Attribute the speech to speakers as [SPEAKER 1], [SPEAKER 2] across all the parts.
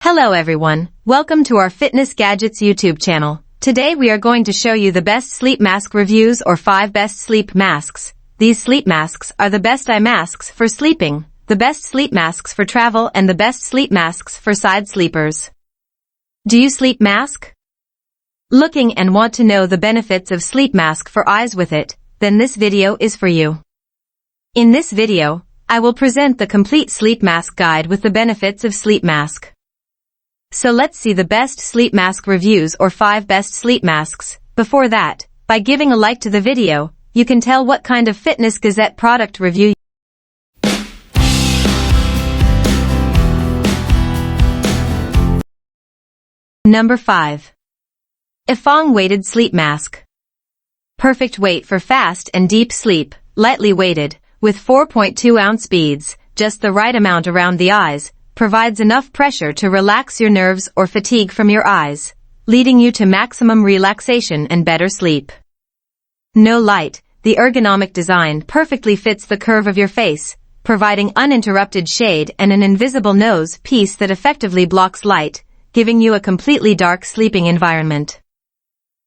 [SPEAKER 1] Hello everyone, welcome to our Fitness Gadgets YouTube channel. Today we are going to show you the best sleep mask reviews or 5 best sleep masks. These sleep masks are the best eye masks for sleeping, the best sleep masks for travel, and the best sleep masks for side sleepers. Do you sleep mask? Looking and want to know the benefits of sleep mask for eyes with it? Then this video is for you. In this video, I will present the complete sleep mask guide with the benefits of sleep mask. So let's see the best sleep mask reviews or 5 best sleep masks. Before that, by giving a like to the video, you can tell what kind of Fitness Gazette product review. Number 5. YFONG Weighted Sleep Mask. Perfect weight for fast and deep sleep, lightly weighted, with 4.2 ounce beads, just the right amount around the eyes, provides enough pressure to relax your nerves or fatigue from your eyes, leading you to maximum relaxation and better sleep. No light, the ergonomic design perfectly fits the curve of your face, providing uninterrupted shade and an invisible nose piece that effectively blocks light, giving you a completely dark sleeping environment.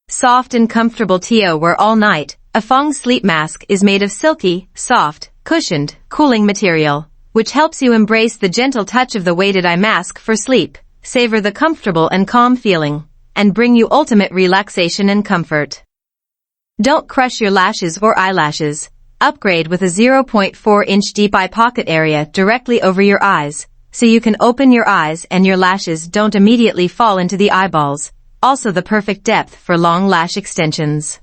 [SPEAKER 1] Soft and comfortable to wear all night, YFONG sleep mask is made of silky, soft, cushioned, cooling material, which helps you embrace the gentle touch of the weighted eye mask for sleep, savor the comfortable and calm feeling, and bring you ultimate relaxation and comfort. Don't crush your lashes or eyelashes. Upgrade with a 0.4-inch deep eye pocket area directly over your eyes, so you can open your eyes and your lashes don't immediately fall into the eyeballs, also the perfect depth for long lash extensions.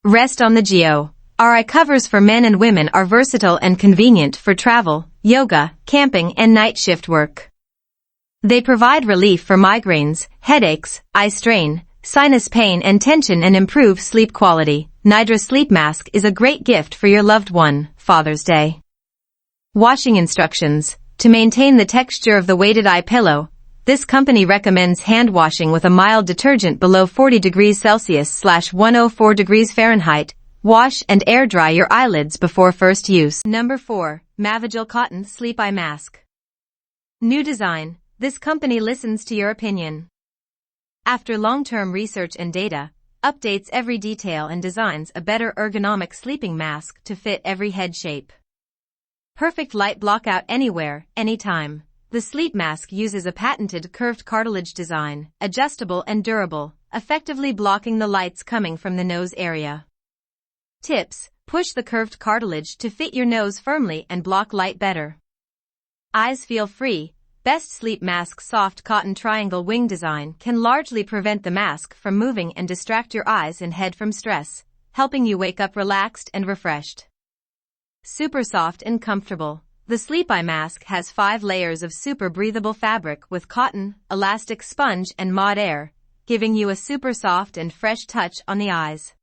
[SPEAKER 1] Rest on the Geo. Our eye covers for men and women are versatile and convenient for travel, yoga, camping, and night shift work. They provide relief for migraines, headaches, eye strain, sinus pain and tension, and improve sleep quality. Nidra sleep mask is a great gift for your loved one, Father's Day. Washing instructions. To maintain the texture of the weighted eye pillow, this company recommends hand washing with a mild detergent below 40 degrees Celsius / 104 degrees Fahrenheit. Wash and air dry your eyelids before first use. Number 4. Mavogel Cotton Sleep Eye Mask. New design. This company listens to your opinion. After long-term research and data, updates every detail and designs a better ergonomic sleeping mask to fit every head shape. Perfect light blockout anywhere, anytime. The sleep mask uses a patented curved cartilage design, adjustable and durable, effectively blocking the lights coming from the nose area. Tips: push the curved cartilage to fit your nose firmly and block light better. Eyes feel free. Best sleep mask soft cotton triangle wing design can largely prevent the mask from moving and distract your eyes and head from stress, helping you wake up relaxed and refreshed. Super soft and comfortable. The sleep eye mask has 5 layers of super breathable fabric with cotton, elastic sponge and mod air, giving you a super soft and fresh touch on the eyes.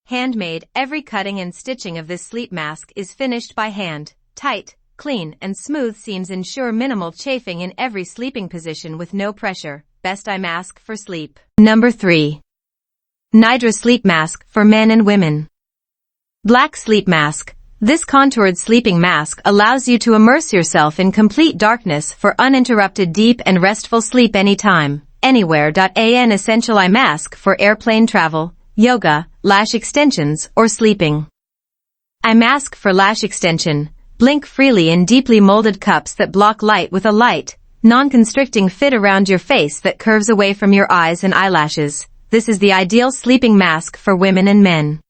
[SPEAKER 1] Handmade, every cutting and stitching of this sleep mask is finished by hand. Tight, clean, and smooth seams ensure minimal chafing in every sleeping position with no pressure. Best eye mask for sleep. Number 3. Nidra Sleep Mask for men and women. Black Sleep Mask. This contoured sleeping mask allows you to immerse yourself in complete darkness for uninterrupted deep and restful sleep anytime, anywhere. An essential eye mask for airplane travel, yoga, lash extensions, or sleeping. Eye mask for lash extension. Blink freely in deeply molded cups that block light with a light, non-constricting fit around your face that curves away from your eyes and eyelashes. This is the ideal sleeping mask for women and men.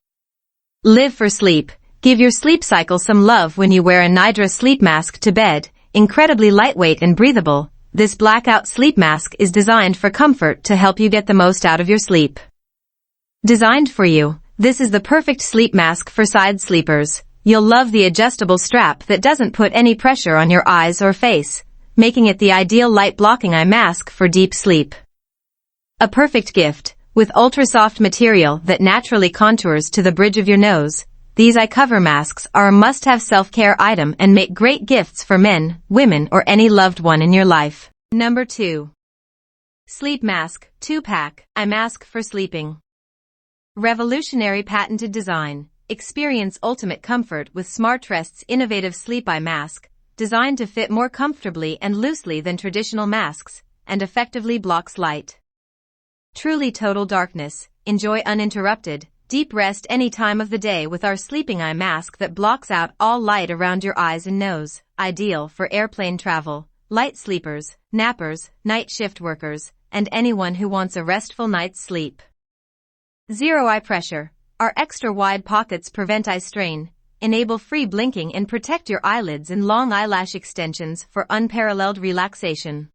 [SPEAKER 1] Live for sleep. Give your sleep cycle some love when you wear a Nidra sleep mask to bed. Incredibly lightweight and breathable, this blackout sleep mask is designed for comfort to help you get the most out of your sleep. Designed for you, this is the perfect sleep mask for side sleepers. You'll love the adjustable strap that doesn't put any pressure on your eyes or face, making it the ideal light-blocking eye mask for deep sleep. A perfect gift, with ultra-soft material that naturally contours to the bridge of your nose. These eye cover masks are a must-have self-care item and make great gifts for men, women, or any loved one in your life. Number 2. Sleep Mask 2-pack Eye Mask for Sleeping. Revolutionary patented design. Experience ultimate comfort with SmartRest's innovative sleep eye mask, designed to fit more comfortably and loosely than traditional masks, and effectively blocks light. Truly total darkness. Enjoy uninterrupted, deep rest any time of the day with our sleeping eye mask that blocks out all light around your eyes and nose, ideal for airplane travel, light sleepers, nappers, night shift workers, and anyone who wants a restful night's sleep. Zero eye pressure. Our extra wide pockets prevent eye strain, enable free blinking and protect your eyelids and long eyelash extensions for unparalleled relaxation.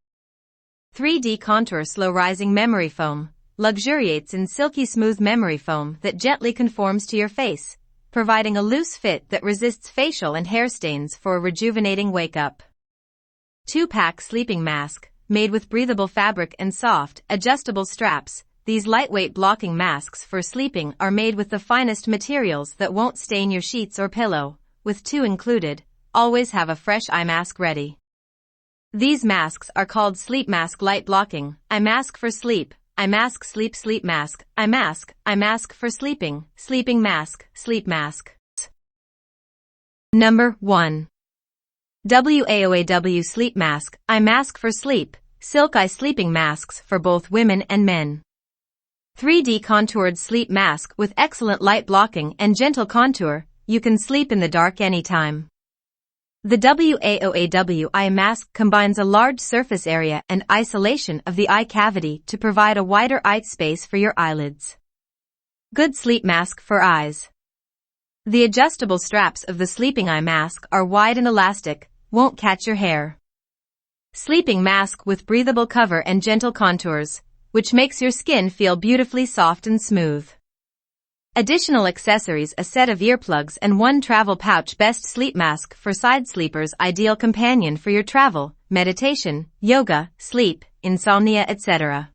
[SPEAKER 1] 3D Contour Slow Rising Memory Foam luxuriates in silky smooth memory foam that gently conforms to your face, providing a loose fit that resists facial and hair stains for a rejuvenating wake-up. 2-pack sleeping mask, made with breathable fabric and soft, adjustable straps. These lightweight blocking masks for sleeping are made with the finest materials that won't stain your sheets or pillow. With 2 included, always have a fresh eye mask ready. These masks are called Sleep Mask Light Blocking, Eye Mask for Sleep, Eye Mask Sleep Sleep Mask, Eye Mask for Sleeping, Sleeping Mask, Sleep Mask. Number 1. WAOAW Sleep Mask, Eye Mask for Sleep, Silk Eye Sleeping Masks for both women and men. 3D contoured sleep mask with excellent light blocking and gentle contour. You can sleep in the dark anytime. The WAOAW eye mask combines a large surface area and isolation of the eye cavity to provide a wider eye space for your eyelids. Good sleep mask for eyes. The adjustable straps of the sleeping eye mask are wide and elastic, won't catch your hair. Sleeping mask with breathable cover and gentle contours, which makes your skin feel beautifully soft and smooth. Additional accessories: a set of earplugs and 1 travel pouch. Best sleep mask for side sleepers, ideal companion for your travel, meditation, yoga, sleep, insomnia, etc.